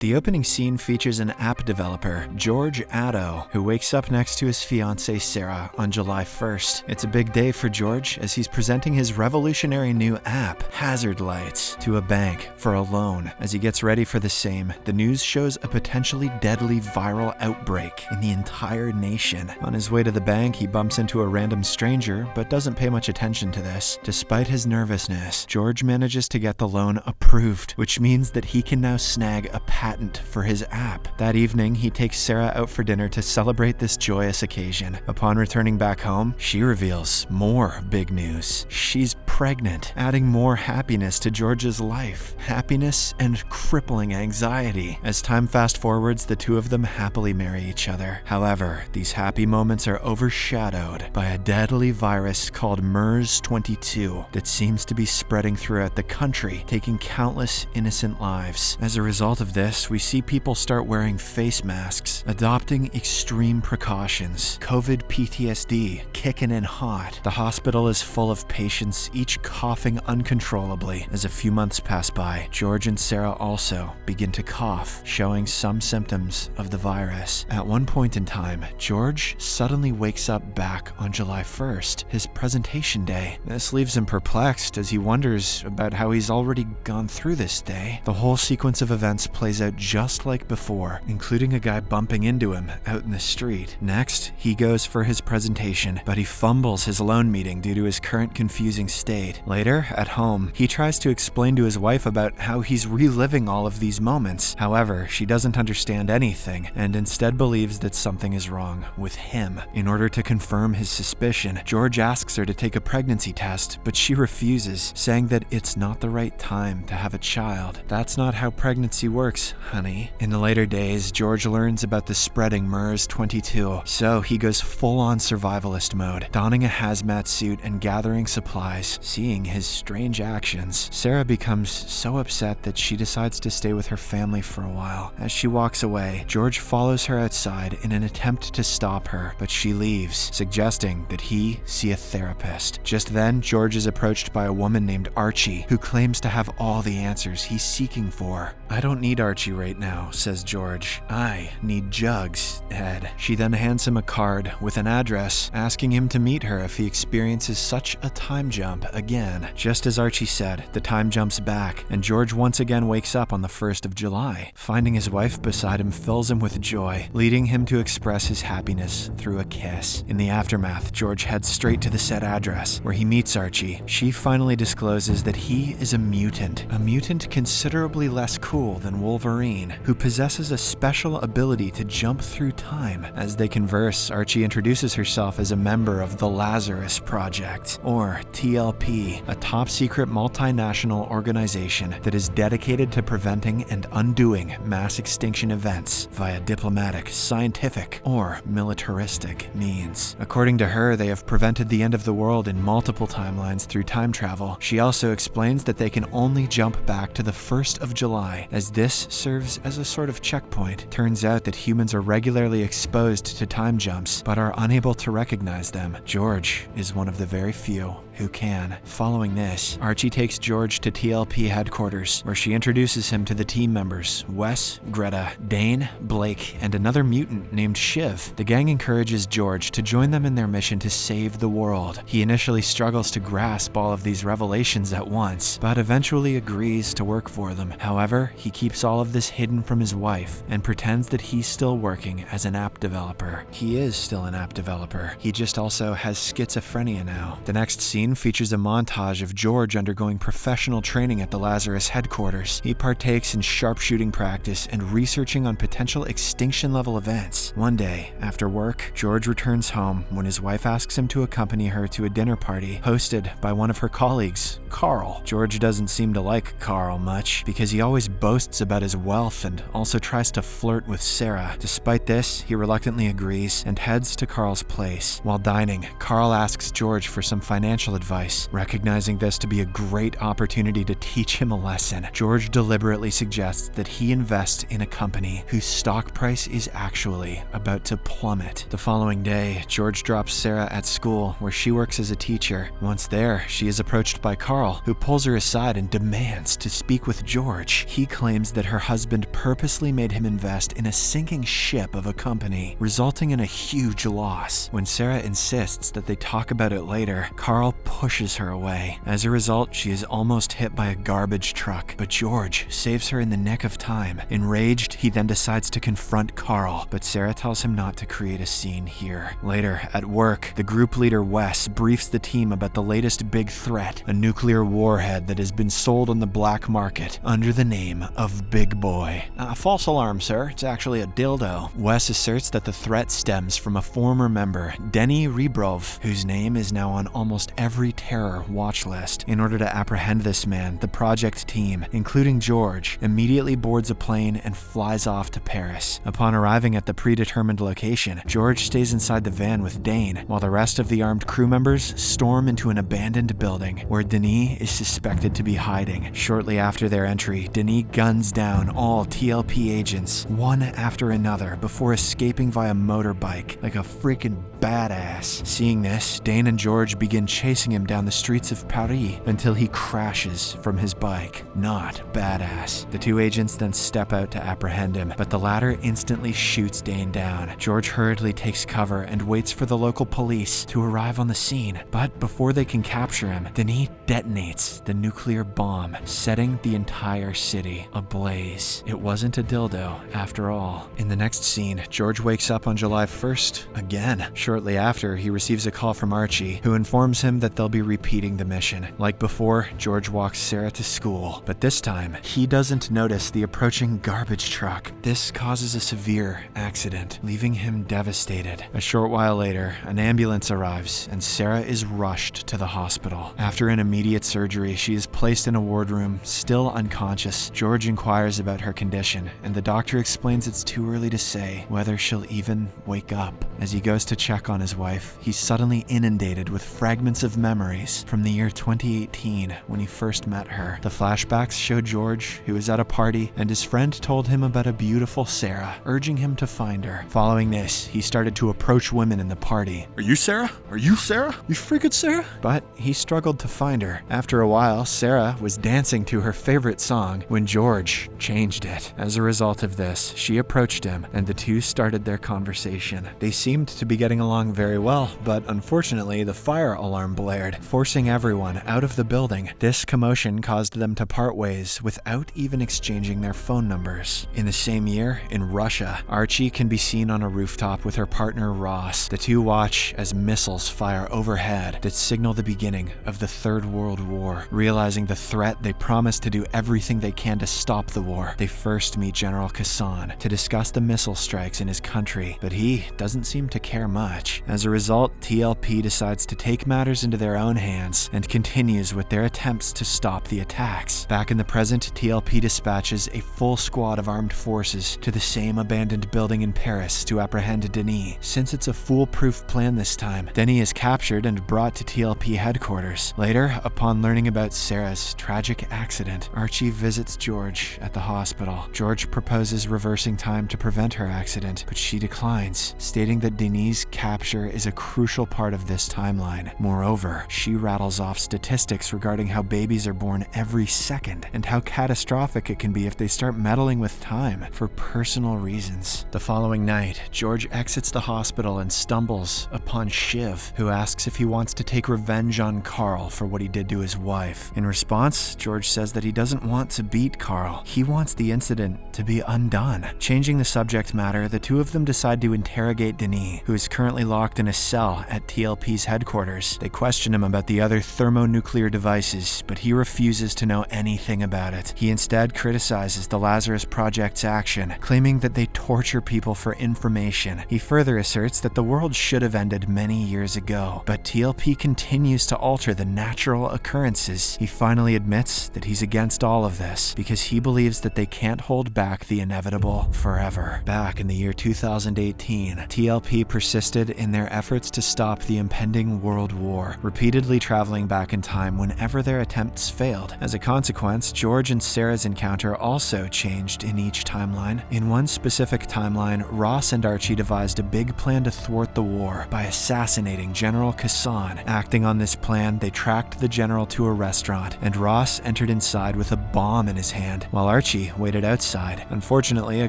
The opening scene features an app developer, George Addo, who wakes up next to his fiancée Sarah on July 1st. It's a big day for George as he's presenting his revolutionary new app, Hazard Lights, to a bank for a loan. As he gets ready for the same, the news shows a potentially deadly viral outbreak in the entire nation. On his way to the bank, he bumps into a random stranger, but doesn't pay much attention to this. Despite his nervousness, George manages to get the loan approved, which means that he can now snag a patent for his app. That evening, he takes Sarah out for dinner to celebrate this joyous occasion. Upon returning back home, she reveals more big news. She's pregnant, adding more happiness to George's life. Happiness and crippling anxiety. As time fast forwards, the two of them happily marry each other. However, these happy moments are overshadowed by a deadly virus called MERS-22 that seems to be spreading throughout the country, taking countless innocent lives. As a result of this, we see people start wearing face masks, adopting extreme precautions. COVID PTSD kicking in hot. The hospital is full of patients, each coughing uncontrollably. As a few months pass by, George and Sarah also begin to cough, showing some symptoms of the virus. At one point in time, George suddenly wakes up back on July 1st, his presentation day. This leaves him perplexed as he wonders about how he's already gone through this day. The whole sequence of events plays out just like before, including a guy bumping into him out in the street. Next, he goes for his presentation, but he fumbles his loan meeting due to his current confusing state. Later, at home, he tries to explain to his wife about how he's reliving all of these moments. However, she doesn't understand anything and instead believes that something is wrong with him. In order to confirm his suspicion, George asks her to take a pregnancy test, but she refuses, saying that it's not the right time to have a child. That's not how pregnancy works, honey. In the later days, George learns about the spreading MERS-22, so he goes full-on survivalist mode, donning a hazmat suit and gathering supplies. Seeing his strange actions, Sarah becomes so upset that she decides to stay with her family for a while. As she walks away, George follows her outside in an attempt to stop her, but she leaves, suggesting that he see a therapist. Just then, George is approached by a woman named Archie, who claims to have all the answers he's seeking for. "I don't need Archie right now," says George. "I need Jugs, Ed." She then hands him a card with an address, asking him to meet her if he experiences such a time jump again. Just as Archie said, the time jumps back, and George once again wakes up on the 1st of July. Finding his wife beside him fills him with joy, leading him to express his happiness through a kiss. In the aftermath, George heads straight to the said address, where he meets Archie. She finally discloses that he is a mutant considerably less cool than Wolverine, who possesses a special ability to jump through time. As they converse, Archie introduces herself as a member of the Lazarus Project, or TLP, a top-secret multinational organization that is dedicated to preventing and undoing mass extinction events via diplomatic, scientific, or militaristic means. According to her, they have prevented the end of the world in multiple timelines through time travel. She also explains that they can only jump back to the 1st of July, as this serves as a sort of checkpoint. Turns out that humans are regularly exposed to time jumps, but are unable to recognize them. George is one of the very few who can. Following this, Archie takes George to TLP headquarters, where she introduces him to the team members, Wes, Greta, Dane, Blake, and another mutant named Shiv. The gang encourages George to join them in their mission to save the world. He initially struggles to grasp all of these revelations at once, but eventually agrees to work for them. However, he keeps all of this hidden from his wife and pretends that he's still working as an app developer. He is still an app developer. He just also has schizophrenia now. The next scene features a montage of George undergoing professional training at the Lazarus headquarters. He partakes in sharpshooting practice and researching on potential extinction-level events. One day, after work, George returns home when his wife asks him to accompany her to a dinner party hosted by one of her colleagues, Carl. George doesn't seem to like Carl much because he always boasts about his wealth and also tries to flirt with Sarah. Despite this, he reluctantly agrees and heads to Carl's place. While dining, Carl asks George for some financial advice. Recognizing this to be a great opportunity to teach him a lesson, George deliberately suggests that he invest in a company whose stock price is actually about to plummet. The following day, George drops Sarah at school where she works as a teacher. Once there, she is approached by Carl, who pulls her aside and demands to speak with George. He claims that her husband purposely made him invest in a sinking ship of a company, resulting in a huge loss. When Sarah insists that they talk about it later, Carl pushes her away. As a result, she is almost hit by a garbage truck, but George saves her in the nick of time. Enraged, he then decides to confront Carl, but Sarah tells him not to create a scene here. Later, at work, the group leader Wes briefs the team about the latest big threat, a nuclear warhead that has been sold on the black market under the name of Big Boy. False alarm, sir. It's actually a dildo. Wes asserts that the threat stems from a former member, Denny Rebrov, whose name is now on almost every terror watch list. In order to apprehend this man, the project team, including George, immediately boards a plane and flies off to Paris. Upon arriving at the predetermined location, George stays inside the van with Dane, while the rest of the armed crew members storm into an abandoned building where Denis is suspected to be hiding. Shortly after their entry, Denis guns down all TLP agents, one after another, before escaping via motorbike like a freaking badass. Seeing this, Dane and George begin chasing him down the streets of Paris until he crashes from his bike. Not badass. The two agents then step out to apprehend him, but the latter instantly shoots Dane down. George hurriedly takes cover and waits for the local police to arrive on the scene, but before they can capture him, Denis detonates the nuclear bomb, setting the entire city ablaze. It wasn't a dildo after all. In the next scene, George wakes up on July 1st again. Shortly after, he receives a call from Archie, who informs him that they'll be repeating the mission. Like before, George walks Sarah to school, but this time, he doesn't notice the approaching garbage truck. This causes a severe accident, leaving him devastated. A short while later, an ambulance arrives, and Sarah is rushed to the hospital. After an immediate surgery, she is placed in a wardroom, still unconscious. George inquires about her condition, and the doctor explains it's too early to say whether she'll even wake up. As he goes to check on his wife, he's suddenly inundated with fragments of memories from the year 2018 when he first met her. The flashbacks show George, who was at a party, and his friend told him about a beautiful Sarah, urging him to find her. Following this, he started to approach women in the party. Are you Sarah? Are you Sarah? You freaking Sarah? But he struggled to find her. After a while, Sarah was dancing to her favorite song when George changed it. As a result of this, she approached him, and the two started their conversation. They seemed to be getting along very well, but unfortunately, the fire alarm blared, forcing everyone out of the building. This commotion caused them to part ways without even exchanging their phone numbers. In the same year, in Russia, Archie can be seen on a rooftop with her partner Ross. The two watch as missiles fire overhead that signal the beginning of the Third World War. Realizing the threat, they promise to do everything they can to stop the war. They first meet General Kassan to discuss the missile strikes in his country, but he doesn't seem to care much. As a result, TLP decides to take matters into their own hands and continues with their attempts to stop the attacks. Back in the present, TLP dispatches a full squad of armed forces to the same abandoned building in Paris to apprehend Denis. Since it's a foolproof plan this time, Denis is captured and brought to TLP headquarters. Later, upon learning about Sarah's tragic accident, Archie visits George at the hospital. George proposes reversing time to prevent her accident, but she declines, stating that Denis' capture is a crucial part of this timeline. Moreover, she rattles off statistics regarding how babies are born every second and how catastrophic it can be if they start meddling with time for personal reasons. The following night, George exits the hospital and stumbles upon Shiv, who asks if he wants to take revenge on Carl for what he did to his wife. In response, George says that he doesn't want to beat Carl. He wants the incident to be undone. Changing the subject matter, the two of them decide to interrogate Denis, who is currently locked in a cell at TLP's headquarters. They question him about the other thermonuclear devices, but he refuses to know anything about it. He instead criticizes the Lazarus Project's action, claiming that they torture people for information. He further asserts that the world should have ended many years ago, but TLP continues to alter the natural occurrences. He finally admits that he's against all of this because he believes that they can't hold back the inevitable forever. Back in the year 2018, TLP persisted in their efforts to stop the impending World War, repeatedly traveling back in time whenever their attempts failed. As a consequence, George and Sarah's encounter also changed in each timeline. In one specific timeline, Ross and Archie devised a big plan to thwart the war by assassinating General Kassan. Acting on this plan, they tracked the general to a restaurant, and Ross entered inside with a bomb in his hand, while Archie waited outside. Unfortunately, a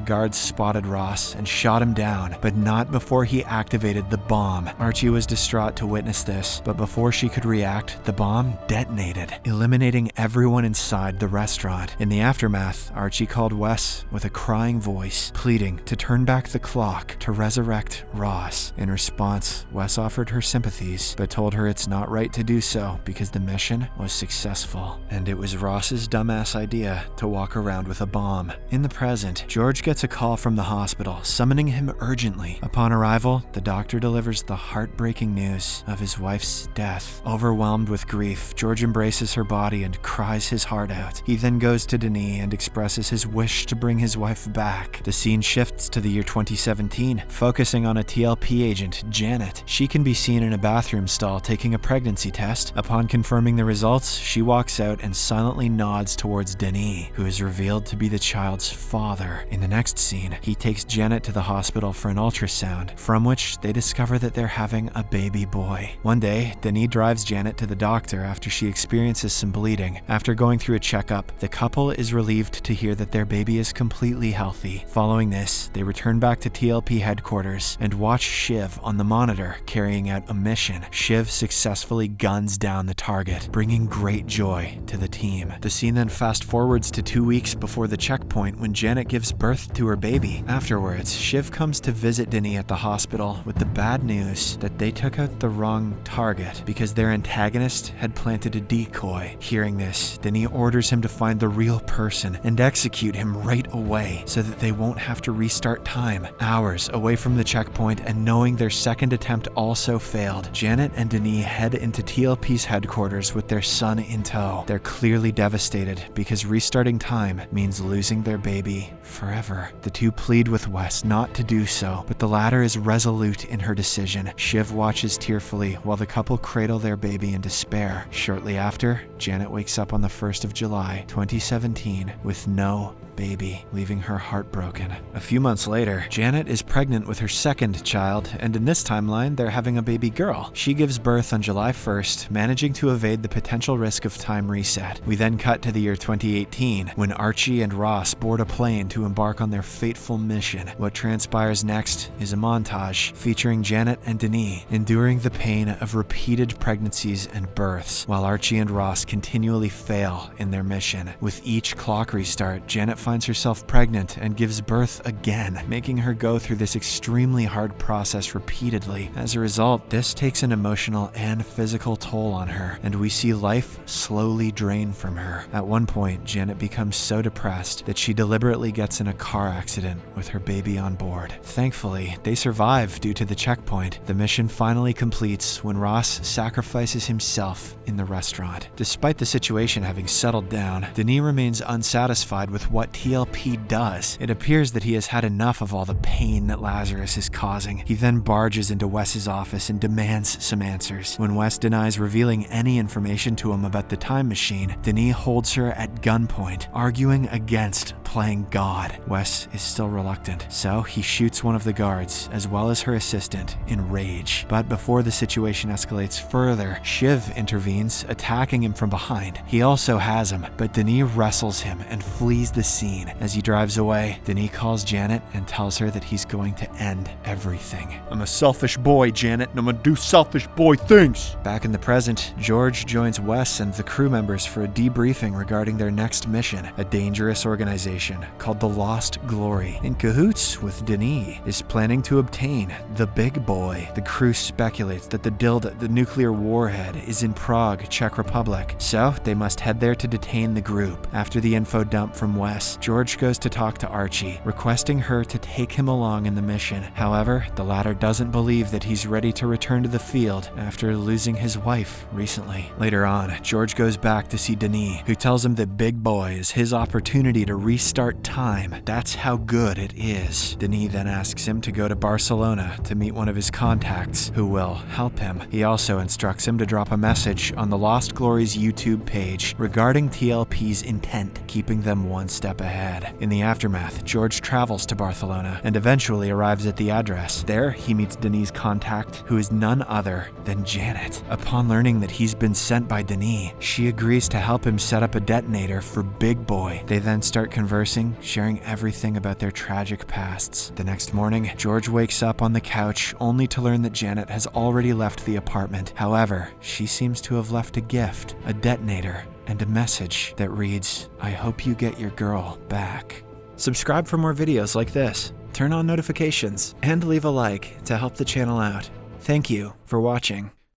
guard spotted Ross and shot him down, but not before he activated the bomb. Archie was distraught to witness this, but before she could react, the bomb detonated, eliminating everyone inside the restaurant. In the aftermath, Archie called Wes with a crying voice, pleading to turn back the clock to resurrect Ross. In response, Wes offered her sympathies, but told her it's not right to do so because the mission was successful, and it was Ross's dumbass idea to walk around with a bomb. In the present, George gets a call from the hospital, summoning him urgently. Upon arrival, the doctor delivers the heartbreaking news of his wife's death. Overwhelmed with grief, George embraces her body and cries his heart out. He then goes to Denis and expresses his wish to bring his wife back. The scene shifts to the year 2017, focusing on a TLP agent, Janet. She can be seen in a bathroom stall taking a pregnancy test. Upon confirming the results, she walks out and silently nods towards Denis, who is revealed to be the child's father. In the next scene, he takes Janet to the hospital for an ultrasound, from which they discover that they're having a baby boy. One day, Denis drives Janet to the doctor after she experiences some bleeding. After going through a checkup, the couple is relieved to hear that their baby is completely healthy. Following this, they return back to TLP headquarters and watch Shiv on the monitor carrying out a mission. Shiv successfully guns down the target, bringing great joy to the team. The scene then fast forwards to 2 weeks before the checkpoint when Janet gives birth to her baby. Afterwards, Shiv comes to visit Denis at the hospital with the bad news that they took out the wrong target because their antagonist had planted a decoy. Hearing this, Denis orders him to find the real person and execute him right away so that they won't have to restart time. Hours away from the checkpoint and knowing their second attempt also failed, Janet and Denis head into TLP's headquarters with their son in tow. They're clearly devastated because restarting time means losing their baby forever. The two plead with Wes not to do so, but the latter is resolute in her decision. Shiv watches tearfully while the couple cradle their baby in despair. Shortly after, Janet wakes up on the 1st of July, 2017, with no baby, leaving her heartbroken. A few months later, Janet is pregnant with her second child, and in this timeline, they're having a baby girl. She gives birth on July 1st, managing to evade the potential risk of time reset. We then cut to the year 2018, when Archie and Ross board a plane to embark on their fateful mission. What transpires next is a montage featuring Janet and Denis enduring the pain of repeated pregnancies and births, while Archie and Ross continually fail in their mission. With each clock restart, Janet finds herself pregnant and gives birth again, making her go through this extremely hard process repeatedly. As a result, this takes an emotional and physical toll on her, and we see life slowly drain from her. At one point, Janet becomes so depressed that she deliberately gets in a car accident with her baby on board. Thankfully, they survive due to the checkpoint. The mission finally completes when Ross sacrifices himself in the restaurant. Despite the situation having settled down, Denis remains unsatisfied with what TLP does. It appears that he has had enough of all the pain that Lazarus is causing. He then barges into Wes's office and demands some answers. When Wes denies revealing any information to him about the time machine, Denis holds her at gunpoint, arguing against playing God. Wes is still reluctant, so he shoots one of the guards, as well as her assistant, in rage. But before the situation escalates further, Shiv intervenes, attacking him from behind. He also has him, but Denis wrestles him and flees the scene. As he drives away, Denis calls Janet and tells her that he's going to end everything. I'm a selfish boy, Janet, and I'm gonna do selfish boy things. Back in the present, George joins Wes and the crew members for a debriefing regarding their next mission, a dangerous organization called the Lost Glory. In cahoots with Denis, is planning to obtain the Big Boy. The crew speculates that the nuclear warhead is in Prague, Czech Republic, so they must head there to detain the group. After the info dump from Wes, this, George goes to talk to Archie, requesting her to take him along in the mission. However, the latter doesn't believe that he's ready to return to the field after losing his wife recently. Later on, George goes back to see Denis, who tells him that Big Boy is his opportunity to restart time. That's how good it is. Denis then asks him to go to Barcelona to meet one of his contacts, who will help him. He also instructs him to drop a message on the Lost Glory's YouTube page regarding TLP's intent, keeping them one step ahead. In the aftermath, George travels to Barcelona and eventually arrives at the address. There, he meets Denis' contact, who is none other than Janet. Upon learning that he's been sent by Denis, she agrees to help him set up a detonator for Big Boy. They then start conversing, sharing everything about their tragic pasts. The next morning, George wakes up on the couch only to learn that Janet has already left the apartment. However, she seems to have left a gift, a detonator, and a message that reads, "I hope you get your girl back." Subscribe for more videos like this, turn on notifications, and leave a like to help the channel out. Thank you for watching.